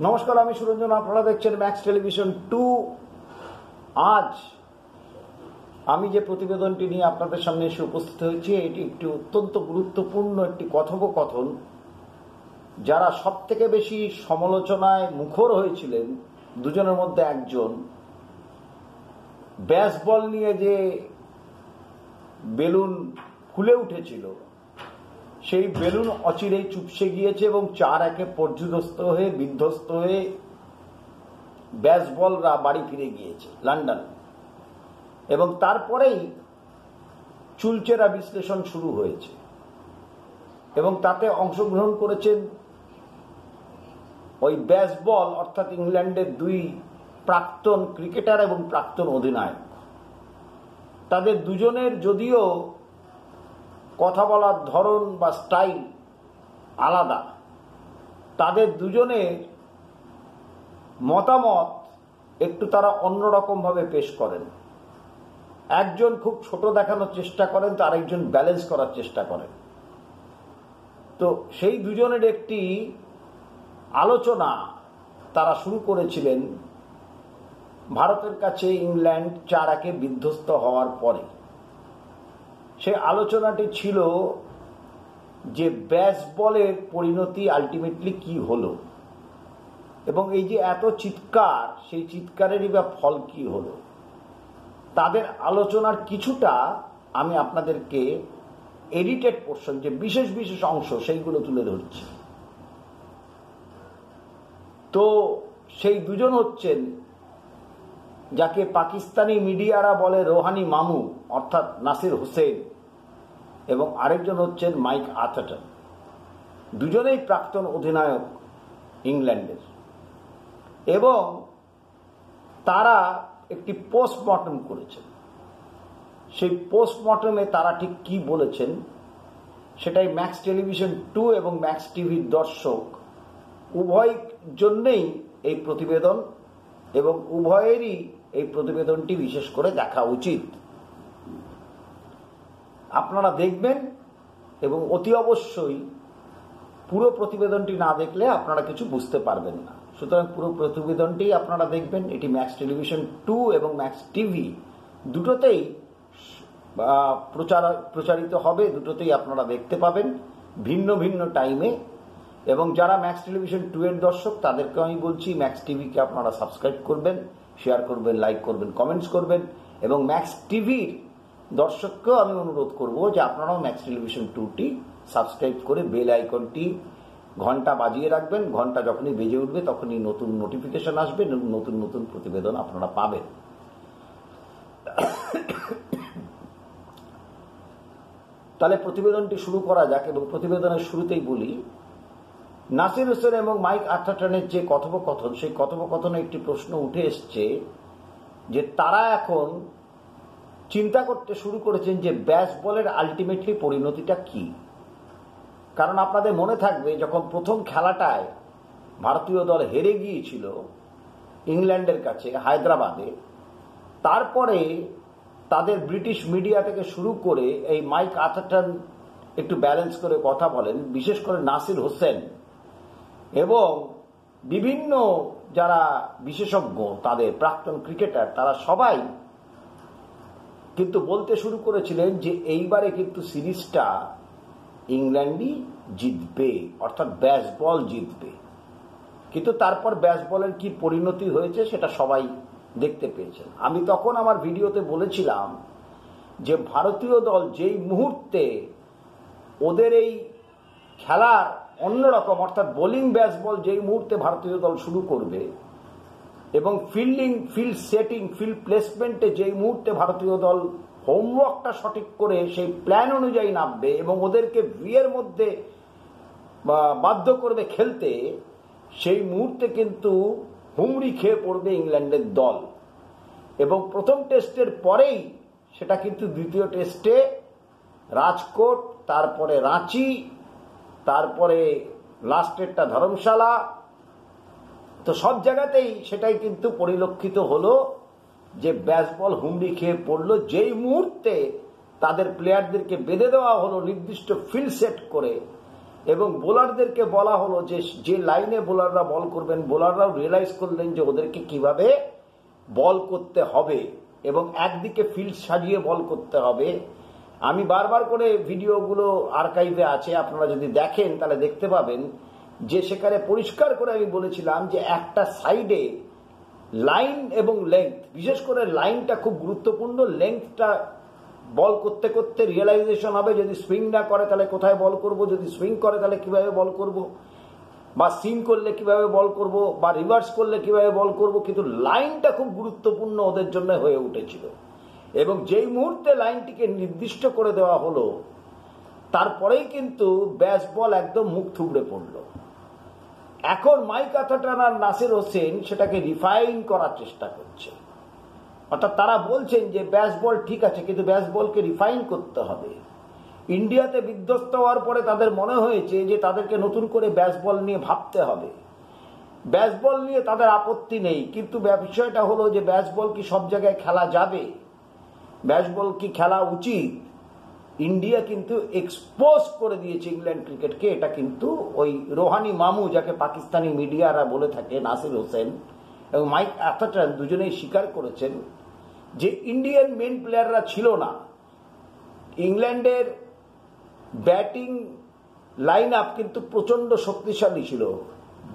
নমস্কার, আমি সুরঞ্জন। আপনারা দেখছেন ম্যাক্স টেলিভিশন 2। আজ আমি যে প্রতিবেদনটি নিয়ে আপনাদের সামনে এসে উপস্থিত হয়েছি, এটি একটি অত্যন্ত গুরুত্বপূর্ণ একটি কথোপকথন। যারা সব থেকে বেশি সমালোচনায় মুখর হয়েছিলেন, দুজনের মধ্যে একজন ব্যাসবল নিয়ে যে বেলুন ফুলে উঠেছিল, সেই বেলুন অচিরেই চুপসে গিয়েছে এবং 4-1 পর্যুদস্ত হয়ে বিধ্বস্ত হয়ে ব্যাসবলরা বাড়ি ফিরে গিয়েছে লন্ডন। এবং তারপরেই চুলচেরা বিশ্লেষণ শুরু হয়েছে এবং তাতে অংশগ্রহণ করেছেন ওই ব্যাসবল অর্থাৎ ইংল্যান্ডের 2 প্রাক্তন ক্রিকেটার এবং প্রাক্তন অধিনায়ক। তাদের দুজনের যদিও কথা বলার ধরন বা স্টাইল আলাদা, তাদের দুজনের মতামত একটু তারা অন্যরকম ভাবে পেশ করেন। একজন খুব ছোট দেখানোর চেষ্টা করেন, তো আরেকজন ব্যালেন্স করার চেষ্টা করেন। তো সেই দুজনের একটি আলোচনা তারা শুরু করেছিলেন ভারতের কাছে ইংল্যান্ড 4-1 বিধ্বস্ত হওয়ার পরে। সেই আলোচনাটি ছিল যে ব্যাসবলের পরিণতি আলটিমেটলি কি হলো এবং এই যে এত চিৎকার, সেই চিৎকারেরই বা ফল কি হলো। তাদের আলোচনার কিছুটা আমি আপনাদেরকে এডিটেড পোর্শন, যে বিশেষ বিশেষ অংশ, সেইগুলো তুলে ধরছি। তো সেই দুজন হচ্ছেন যাকে পাকিস্তানি মিডিয়ারা বলে রোহানি মামু অর্থাৎ নাসির হোসেন, এবং আরেকজন হচ্ছেন মাইক আথারটন। দুজনেই প্রাক্তন অধিনায়ক ইংল্যান্ডের। এবং তারা একটি পোস্টমর্টম করেছেন। সেই পোস্টমর্টমে তারা ঠিক কি বলেছেন সেটাই ম্যাক্স টেলিভিশন 2 এবং ম্যাক্স টিভির দর্শক উভয় জন্যেই এই প্রতিবেদন, এবং উভয়েরই এই প্রতিবেদনটি বিশেষ করে দেখা উচিত। আপনারা দেখবেন এবং অতি অবশ্যই পুরো প্রতিবেদনটি না দেখলে আপনারা কিছু বুঝতে পারবেন না। সুতরাং পুরো প্রতিবেদনটি আপনারা দেখবেন। এটি ম্যাক্স টেলিভিশন 2 এবং ম্যাক্স টিভি দুটোতেই প্রচারিত হবে, দুটোতেই আপনারা দেখতে পাবেন ভিন্ন ভিন্ন টাইমে। এবং যারা ম্যাক্স টেলিভিশন 2 এর দর্শক, তাদেরকে আমি বলছি ম্যাক্স টিভিকে আপনারা সাবস্ক্রাইব করবেন, শেয়ার করবেন, লাইক করবেন, কমেন্টস করবেন। এবং ম্যাক্স টিভির দর্শককেও আমি অনুরোধ করব যে আপনারাও ম্যাক্স টেলিভিশন 2টি সাবস্ক্রাইব করে বেল আইকনটি ঘন্টা বাজিয়ে রাখবেন। ঘন্টা যখনই বেজে উঠবে তখনই নতুন নোটিফিকেশন আসবে, নতুন নতুন প্রতিবেদন আপনারা পাবেন। তাহলে প্রতিবেদনটি শুরু করা যাক। এবং প্রতিবেদনের শুরুতেই বলি, নাসির হোসেন এবং মাইক আথারটনের যে কথোপকথন, সেই কথোপকথনে একটি প্রশ্ন উঠে এসছে যে তারা এখন চিন্তা করতে শুরু করেছেন যে ব্যাসবলের আলটিমেটলি পরিণতিটা কি। কারণ আপনাদের মনে থাকবে, যখন প্রথম খেলাটায় ভারতীয় দল হেরে গিয়েছিল ইংল্যান্ডের কাছে হায়দ্রাবাদে, তারপরে তাদের ব্রিটিশ মিডিয়া থেকে শুরু করে এই মাইক আথারটন একটু ব্যালেন্স করে কথা বলেন, বিশেষ করে নাসির হোসেন এবং বিভিন্ন যারা বিশেষজ্ঞ, তাদের প্রাক্তন ক্রিকেটার, তারা সবাই কিন্তু বলতে শুরু করেছিলেন যে এইবারে কিন্তু সিরিজটা ইংল্যান্ডই জিতবে, অর্থাৎ ব্যাসবল জিতবে। কিন্তু তারপর ব্যাসবলের কি পরিণতি হয়েছে সেটা সবাই দেখতে পেয়েছেন। আমি তখন আমার ভিডিওতে বলেছিলাম যে ভারতীয় দল যেই মুহূর্তে ওদের এই খেলার অন্যরকম, অর্থাৎ বোলিং ব্যাসবল যেই মুহূর্তে ভারতীয় দল শুরু করবে এবং ফিল্ডিং, ফিল্ড সেটিং, ফিল্ড প্লেসমেন্টে যেই মুহূর্তে ভারতীয় দল হোমওয়ার্কটা সঠিক করে সেই প্ল্যান অনুযায়ী নামবে এবং ওদেরকে ভিএর মধ্যে বাধ্য করবে খেলতে, সেই মুহূর্তে কিন্তু হুমড়ি খেয়ে পড়বে ইংল্যান্ডের দল। এবং প্রথম টেস্টের পরেই সেটা কিন্তু দ্বিতীয় টেস্টে রাজকোট, তারপরে রাঁচি, তারপরে লাস্টেরটা ধর্মশালা, তো সব জায়গাতেই সেটাই কিন্তু পরিলক্ষিত হলো যে ব্যাসবল হুমড়ি খেয়ে পড়লো যেই মুহূর্তে তাদের প্লেয়ারদেরকে বেঁধে দেওয়া হলো নির্দিষ্ট ফিল্ড সেট করে এবং বোলারদেরকে বলা হলো যে যে লাইনে বোলাররা বল করবেন, বোলাররাও রিয়েলাইজ করলেন যে ওদেরকে কিভাবে বল করতে হবে এবং একদিকে ফিল্ড সাজিয়ে বল করতে হবে। আমি বারবার করে ভিডিওগুলো আর্কাইভে আছে, আপনারা যদি দেখেন তাহলে দেখতে পাবেন যে সেখানে পরিষ্কার করে আমি বলেছিলাম যে একটা সাইডে লাইন এবং লেংথ, বিশেষ করে লাইনটা খুব গুরুত্বপূর্ণ। লেংথটা বল করতে করতে রিয়েলাইজেশন হবে, যদি সুইং না করে তাহলে কোথায় বল করব, যদি সুইং করে তাহলে কিভাবে বল করব, বা সিম করলে কিভাবে বল করব, বা রিভার্স করলে কিভাবে বল করব। কিন্তু লাইনটা খুব গুরুত্বপূর্ণ ওদের জন্য হয়ে উঠেছিল এবং যেই মুহূর্তে লাইনটিকে নির্দিষ্ট করে দেওয়া হলো তারপরেই কিন্তু ব্যাস বল একদম মুখ থুবড়ে পড়ল। এখন মাইক আথাটান আর নাসির হোসেন সেটাকে রিফাইন করার চেষ্টা করছে, অর্থাৎ তারা বলছেন যে ব্যাস বল ঠিক আছে কিন্তু ব্যাস বলকে রিফাইন করতে হবে। ইন্ডিয়াতে বিধ্বস্ত হওয়ার পরে তাদের মনে হয়েছে যে তাদেরকে নতুন করে ব্যাস বল নিয়ে ভাবতে হবে। ব্যাস বল নিয়ে তাদের আপত্তি নেই, কিন্তু বিষয়টা হলো যে ব্যাস বল কি সব জায়গায় খেলা যাবে, ব্যাস বল কি খেলা উচিত। ইন্ডিয়া কিন্তু এক্সপোজ করে দিয়েছে ইংল্যান্ড ক্রিকেটকে। এটা কিন্তু ওই রোহানি মামু, যাকে পাকিস্তানি মিডিয়ারা বলে থাকে, নাসির হোসেন এবং মাইক আথাটান দুজনেই স্বীকার করেছেন যে ইন্ডিয়ান মেন প্লেয়াররা ছিল না। ইংল্যান্ডের ব্যাটিং লাইন আপ কিন্তু প্রচন্ড শক্তিশালী ছিল।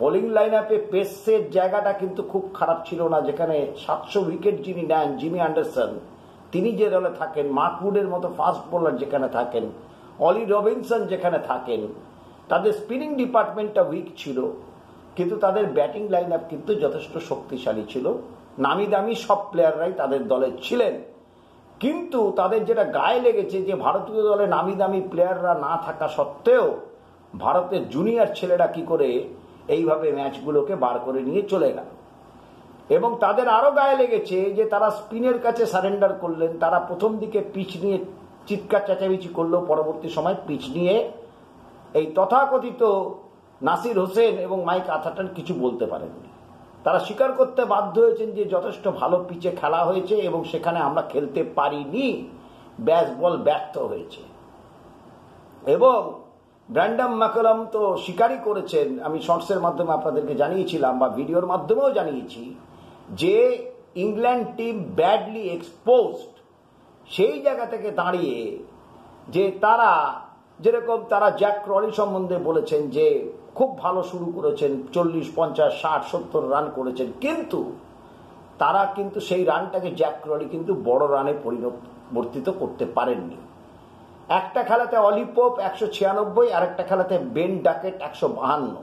বোলিং লাইন আপে পেসের জায়গাটা কিন্তু খুব খারাপ ছিল না, যেখানে 700 উইকেট যিনি নেন জিমি অ্যান্ডারসন, তিনি যে দলে থাকেন, মার্কউডের মতো ফাস্ট বোলার যেখানে থাকেন, অলি রবিনসন যেখানে থাকেন, তাদের স্পিনিং ডিপার্টমেন্টটা উইক ছিল, কিন্তু তাদের ব্যাটিং লাইন আপ কিন্তু যথেষ্ট শক্তিশালী ছিল। নামি দামি সব প্লেয়াররাই তাদের দলে ছিলেন। কিন্তু তাদের যেটা গায়ে লেগেছে যে ভারতীয় দলে নামি দামি প্লেয়াররা না থাকা সত্ত্বেও ভারতের জুনিয়র ছেলেরা কি করে এইভাবে ম্যাচগুলোকে বার করে নিয়ে চলে গেল। এবং তাদের আরো গায়ে লেগেছে যে তারা স্পিনের কাছে সারেন্ডার করলেন। তারা প্রথম দিকে পিচ নিয়ে চিৎকার চেঁচামেচি করলেও পরবর্তী সময় পিচ নিয়ে এই তথাকথিত নাসির হোসেন এবং মাইক আথাটান কিছু বলতে পারেননি। তারা স্বীকার করতে বাধ্য হয়েছেন যে যথেষ্ট ভালো পিচে খেলা হয়েছে এবং সেখানে আমরা খেলতে পারিনি, ব্যাস বল ব্যর্থ হয়েছে। এবং ব্র্যান্ডন ম্যাককালাম তো স্বীকারই করেছেন, আমি শর্টসের মাধ্যমে আপনাদেরকে জানিয়েছিলাম বা ভিডিওর মাধ্যমেও জানিয়েছি যে ইংল্যান্ড টিম ব্যাডলি এক্সপোজড। সেই জায়গা থেকে দাঁড়িয়ে যে তারা যেরকম তারা জ্যাক ক্রলি সম্বন্ধে বলেছেন যে খুব ভালো শুরু করেছেন, 40, 50, 60, 70 রান করেছেন, কিন্তু তারা কিন্তু সেই রানটাকে জ্যাক ক্রলি কিন্তু বড় রানে পরিবর্তিত করতে পারেননি। একটা খেলাতে অলি পোপ 196, আর একটা খেলাতে বেন ডাকেট 152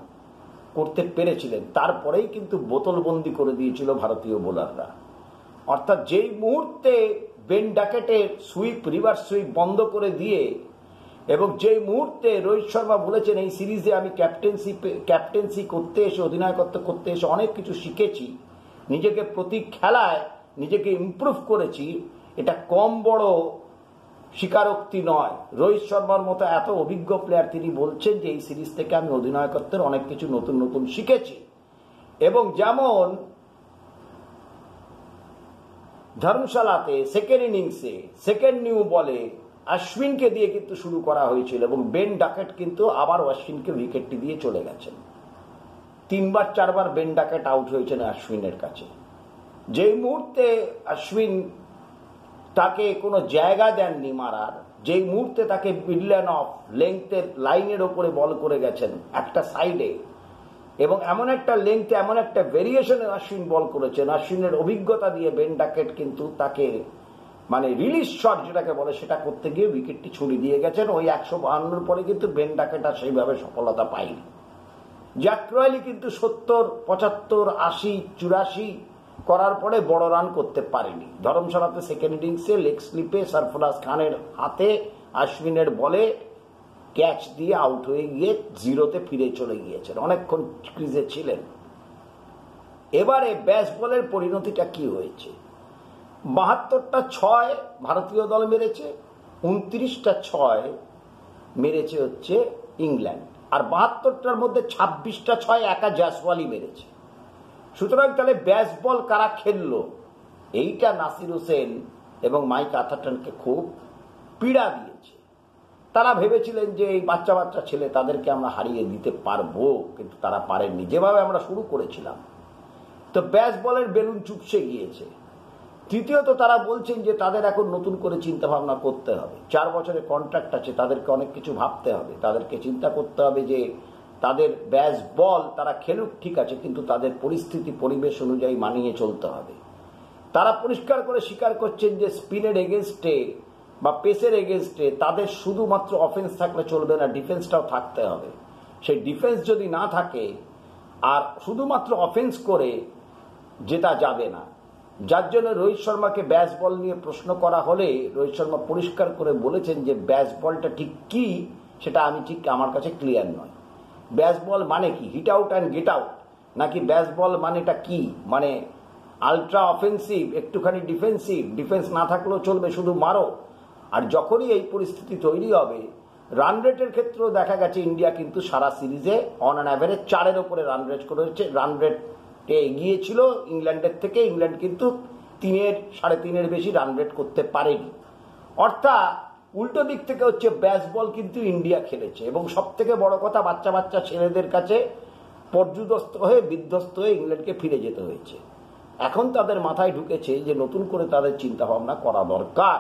করতে পেরেছিলেন। তারপরেই কিন্তু বোতলবন্দি করে দিয়েছিল ভারতীয় বোলাররা। অর্থাৎ যেই মুহূর্তে বেন ডাকেটের সুইপ, রিভার্স সুইপ বন্ধ করে দিয়ে এবং যেই মুহূর্তে রোহিত শর্মা বলেছেন এই সিরিজে আমি ক্যাপ্টেন্সি করতে এসে, অধিনায়কত্ব করতে এসে অনেক কিছু শিখেছি, নিজেকে প্রতি খেলায় নিজেকে ইমপ্রুভ করেছি, এটা কম বড় স্বীকারোক্তি নয়। রোহিত শর্মার মতো এত অভিজ্ঞ প্লেয়ার তিনি বলছেন যে এই সিরিজ থেকে আমি অধিনায়কত্বের অনেক কিছু নতুন নতুন শিখেছি। এবং যেমন ধর্মশালাতে সেকেন্ড ইনিংসে সেকেন্ড নিউ বলে অশ্বিনকে দিয়ে কিন্তু শুরু করা হয়েছিল এবং বেন ডাকেট কিন্তু আবার অশ্বিনকে উইকেটটি দিয়ে চলে গেছেন। 3বার 4বার বেন ডাকেট আউট হয়েছেন অশ্বিনের কাছে। যেই মুহূর্তে অশ্বিন তাকে কোনো জায়গা দেননি মারার, যেই মুহূর্তে তাকে মিডল্যান্ড অফ লেংথের লাইনের ওপরে বল করে গেছেন একটা সাইডে, এবং এমন একটা লেংথে এমন একটা ভেরিয়েশনে অশ্বিন বল করেছেন, অশ্বিনের অভিজ্ঞতা দিয়ে বেন ডাকেট কিন্তু তাকে মানে রিলিজ শট যেটাকে বলে সেটা করতে গিয়ে উইকেটটি ছুড়ে দিয়ে গেছেন। ওই 152 পরে কিন্তু বেন ডাকেট আর সেইভাবে সফলতা পায়নি। জ্যাক ক্রলি কিন্তু 70, 75, 80, 84 করার পরে বড় রান করতে পারেনি। ধর্মশালাতে সেকেন্ড ইনিংসে লেগ স্লিপে সরফরাজ খানের হাতে অশ্বিনের বলে ক্যাচ দিয়ে আউট হয়ে গিয়ে 0-তে ফিরে চলে গিয়েছেন, অনেকক্ষণ ক্রিজে ছিলেন। এবারে ব্যাস বলের পরিণতিটা কি হয়েছে? 72টা 6 ভারতীয় দল মেরেছে, 29টা 6 মেরেছে হচ্ছে ইংল্যান্ড, আর 72টার মধ্যে 26টা 6 একা জয়সওয়ালই মেরেছে। সুতরাং তাহলে ব্যাস বল কারা খেললো, এইটা নাসির হোসেন এবং মাইক আথাটানকে খুব পীড়া দিয়েছে। তারা ভেবেছিলেন যে এই বাচ্চা বাচ্চা ছেলে তাদেরকে আমরা হারিয়ে দিতে পারবো, কিন্তু তারা পারেননি যেভাবে আমরা শুরু করেছিলাম। তো ব্যাস বলের বেলুন চুপসে গিয়েছে। তৃতীয়ত তারা বলছেন যে তাদের এখন নতুন করে চিন্তা ভাবনা করতে হবে। 4 বছরের কন্ট্রাক্ট আছে, তাদেরকে অনেক কিছু ভাবতে হবে, তাদেরকে চিন্তা করতে হবে যে তাদের ব্যাস বল তারা খেলুক ঠিক আছে, কিন্তু তাদের পরিস্থিতি পরিবেশ অনুযায়ী মানিয়ে চলতে হবে। তারা পরিষ্কার করে স্বীকার করছেন যে স্পিনের এগেনস্টে বা পেসের এগেনস্টে তাদের শুধুমাত্র অফেন্স থাকলে চলবে না, ডিফেন্সটাও থাকতে হবে। সেই ডিফেন্স যদি না থাকে আর শুধুমাত্র অফেন্স করে জেতা যাবে না। যার জন্য রোহিত শর্মাকে ব্যাস বল নিয়ে প্রশ্ন করা হলে রোহিত শর্মা পরিষ্কার করে বলেছেন যে ব্যাস বলটা ঠিক কি সেটা আমি ঠিক আমার কাছে ক্লিয়ার নয়। ব্যাস বল মানে কি, hit out and get out, নাকি ব্যাস বল মানেটা কি, মানে আলট্রা অফেন্সিভ একটুখানি ডিফেন্সিভ, ডিফেন্স না থাকলেও চলবে শুধু মারো। আর যখনই এই পরিস্থিতি তৈরি হবে, রান রেটের ক্ষেত্রেও দেখা গেছে ইন্ডিয়া কিন্তু সারা সিরিজে অন অ্যান অ্যাভারেজ 4-এর ওপরে রান রেট করেছে, রান রেটে এগিয়ে ছিল ইংল্যান্ডের থেকে। ইংল্যান্ড কিন্তু 3-এর 3.5-এর বেশি রান রেট করতে পারেনি। অর্থাৎ উল্টো দিক থেকে হচ্ছে ব্যাস বল কিন্তু ইন্ডিয়া খেলেছে, এবং সব থেকে বড় কথা বাচ্চা বাচ্চা ছেলেদের কাছে পর্যুদস্ত হয়ে বিধ্বস্ত হয়ে ইংল্যান্ডকে ফিরে যেতে হয়েছে। এখন তাদের মাথায় ঢুকেছে যে নতুন করে তাদের চিন্তা ভাবনা করা দরকার।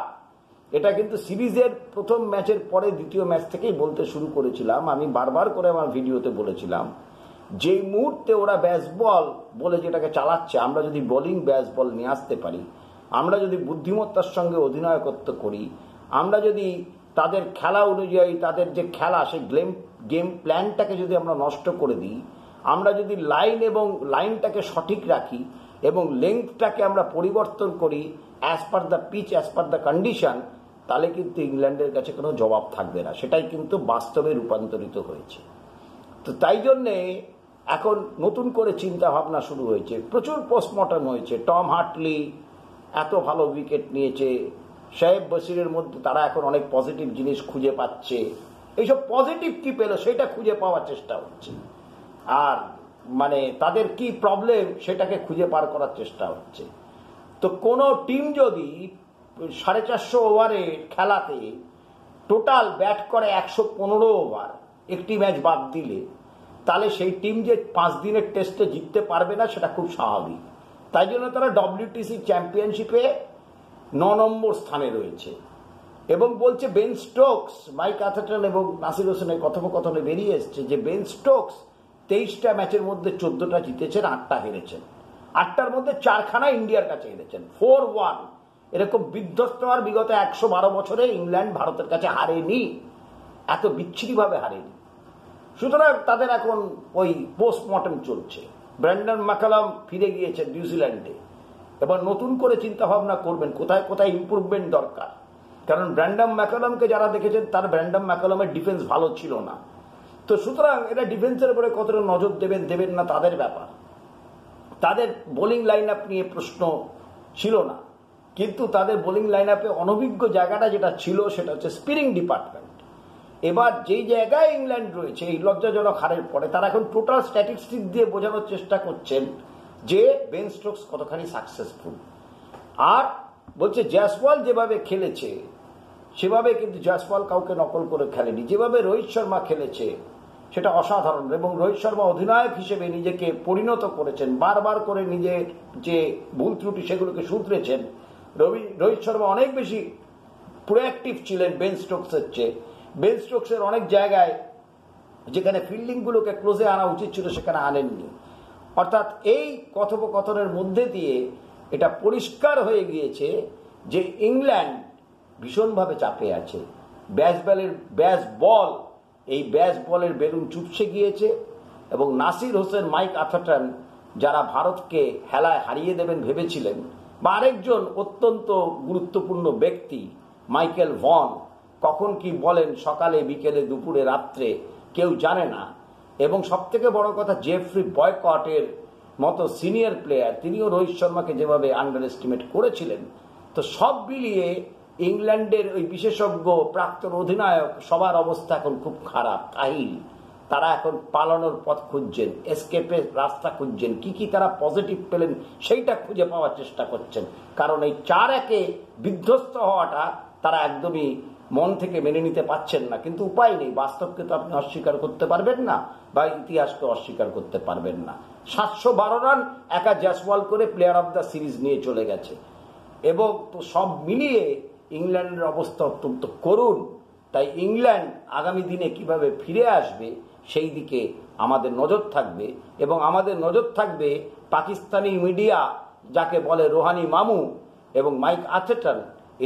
এটা কিন্তু সিরিজের প্রথম ম্যাচের পরে দ্বিতীয় ম্যাচ থেকেই বলতে শুরু করেছিলাম। আমি বারবার করে আমার ভিডিওতে বলেছিলাম, যেই মুহূর্তে ওরা ব্যাস বল বলে যেটাকে চালাচ্ছে, আমরা যদি বোলিং ব্যাস বল নিয়ে আসতে পারি, আমরা যদি বুদ্ধিমত্তার সঙ্গে অধিনায়কত্ব করি, আমরা যদি তাদের খেলা অনুযায়ী তাদের যে খেলা সেই গেম প্ল্যানটাকে যদি আমরা নষ্ট করে দিই, আমরা যদি লাইনটাকে সঠিক রাখি এবং লেংথটাকে আমরা পরিবর্তন করি as per the pitch, as per the condition, তাহলে কিন্তু ইংল্যান্ডের কাছে কোনো জবাব থাকবে না। সেটাই কিন্তু বাস্তবে রূপান্তরিত হয়েছে। তো তাই জন্যে এখন নতুন করে চিন্তা ভাবনা শুরু হয়েছে, প্রচুর পোস্টমর্টম হয়েছে। টম হার্টলি এত ভালো উইকেট নিয়েছে, শাহেব বশিরের মধ্যে তারা এখন অনেক পজিটিভ জিনিস খুঁজে পাচ্ছে। এইসব পজিটিভ কি পেল সেটা খুঁজে পাওয়ার চেষ্টা হচ্ছে, আর মানে তাদের কি প্রবলেম সেটাকে খুঁজে পার করার চেষ্টা হচ্ছে। তো কোনো টিম যদি 450 ওভারের খেলাতে টোটাল ব্যাট করে 115 ওভার, একটি ম্যাচ বাদ দিলে, তাহলে সেই টিম যে 5 দিনের টেস্টে জিততে পারবে না সেটা খুব স্বাভাবিক। তাই জন্য তারা WTC চ্যাম্পিয়নশিপে 9 নম্বর স্থানে রয়েছে। এবং বলছে বেন স্টোকস, মাইক আথারটন এবং নাসির হোসেনের কথোপকথনে বেরিয়ে এসছে যে বেন স্টোকস 23টা ম্যাচের মধ্যে 14টা জিতেছেন, 8টা হেরেছেন। 8টার মধ্যে 4খানা ইন্ডিয়ার কাছে হেরেছেন, 4-1। এরকম বিধ্বস্ত হওয়ার বিগত 112 বছরে ইংল্যান্ড ভারতের কাছে হারেনি, এত বিচ্ছিরিভাবে হারেনি। সুতরাং তাদের এখন ওই পোস্টমর্টম চলছে। ব্র্যান্ডন ম্যাকালাম ফিরে গিয়েছেন নিউজিল্যান্ডে, এবার নতুন করে চিন্তা ভাবনা করবেন কোথায় কোথায় ইম্প্রুভমেন্ট দরকার। কারণ ব্র্যান্ডন ম্যাকালামকে যারা দেখেছেন তার ব্র্যান্ডন ম্যাকালামের ডিফেন্স ভালো ছিল না। তো সুতরাং এটা ডিফেন্সের উপরে কতটা নজর দেবেন না তাদের ব্যাপার। তাদের বোলিং লাইন আপ নিয়ে প্রশ্ন ছিল না, কিন্তু তাদের বোলিং লাইন আপে অনভিজ্ঞ জায়গাটা যেটা ছিল সেটা হচ্ছে স্পিনিং ডিপার্টমেন্ট। এবার যেই জায়গায় ইংল্যান্ড রয়েছে এই লজ্জাজনক হারের পরে, তারা এখন টোটাল স্ট্যাটিস্টিক দিয়ে বোঝানোর চেষ্টা করছেন যে বেন স্টোকস কতখানি সাকসেসফুল। আর বলছে জয়সওয়াল যেভাবে খেলেছে সেভাবে কিন্তু জয়সওয়াল কাউকে নকল করে খেলেনি, যেভাবে রোহিত শর্মা খেলেছে সেটা অসাধারণ। এবং রোহিত শর্মা অধিনায়ক হিসেবে নিজেকে পরিণত করেছেন, বারবার করে নিজের যে ভুল ত্রুটি সেগুলোকে শুধরেছেন। রোহিত শর্মা অনেক বেশি প্রোঅ্যাক্টিভ ছিলেন বেন স্টোকসের চেয়ে। বেন স্টোকসের অনেক জায়গায় যেখানে ফিল্ডিংগুলোকে ক্লোজে আনা উচিত ছিল সেখানে আনেননি। অর্থাৎ এই কথোপকথনের মধ্যে দিয়ে এটা পরিষ্কার হয়ে গিয়েছে যে ইংল্যান্ড ভীষণভাবে চাপে আছে। ব্যাস বলের বেলুন চুপসে গিয়েছে, এবং নাসির হোসেন, মাইক আথারটন যারা ভারতকে হেলায় হারিয়ে দেবেন ভেবেছিলেন, বা আরেকজন অত্যন্ত গুরুত্বপূর্ণ ব্যক্তি মাইকেল ভন, কখন কি বলেন সকালে বিকেলে দুপুরে রাত্রে কেউ জানে না। এবং সবথেকে বড় কথা, জেফ্রি বয়কটের মতো সিনিয়র প্লেয়ার তিনিও রোহিত শর্মাকে যেভাবে আন্ডার এস্টিমেট করেছিলেন। তো সব মিলিয়ে ইংল্যান্ডের ওই বিশেষজ্ঞ প্রাক্তন অধিনায়ক সবার অবস্থা এখন খুব খারাপ, কাহিল। তারা এখন পালানোর পথ খুঁজছেন, এসকেপের রাস্তা খুঁজছেন, কি তারা পজিটিভ পেলেন সেইটা খুঁজে পাওয়ার চেষ্টা করছেন। কারণ এই 4-1 বিধ্বস্ত হওয়াটা তারা একদমই মন থেকে মেনে নিতে পারছেন না, কিন্তু উপায় নেই, বাস্তবকে তো আপনি অস্বীকার করতে পারবেন না বা ইতিহাসকে অস্বীকার করতে পারবেন না। 712 রান একা জয়সওয়াল করে প্লেয়ার অফ দ্য সিরিজ নিয়ে চলে গেছে, এবং তো সব মিলিয়ে ইংল্যান্ডের অবস্থা অত্যন্ত করুণ। তাই ইংল্যান্ড আগামী দিনে কিভাবে ফিরে আসবে সেই দিকে আমাদের নজর থাকবে, এবং আমাদের নজর থাকবে পাকিস্তানি মিডিয়া যাকে বলে রোহানি মামু এবং মাইক আর্টেটন,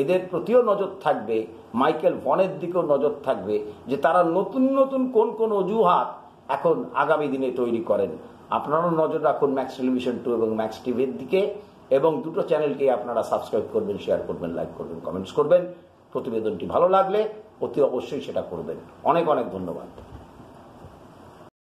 এদের প্রতিও নজর থাকবে, মাইকেল ভনের দিকেও নজর থাকবে, যে তারা নতুন নতুন কোন কোন অজুহাত এখন আগামী দিনে তৈরি করেন। আপনারাও নজর রাখুন ম্যাক্স টেলিভিশন 2 এবং ম্যাক্স টিভির দিকে, এবং দুটো চ্যানেলকে আপনারা সাবস্ক্রাইব করবেন, শেয়ার করবেন, লাইক করবেন, কমেন্টস করবেন। প্রতিবেদনটি ভালো লাগলে অতি অবশ্যই সেটা করবেন। অনেক অনেক ধন্যবাদ।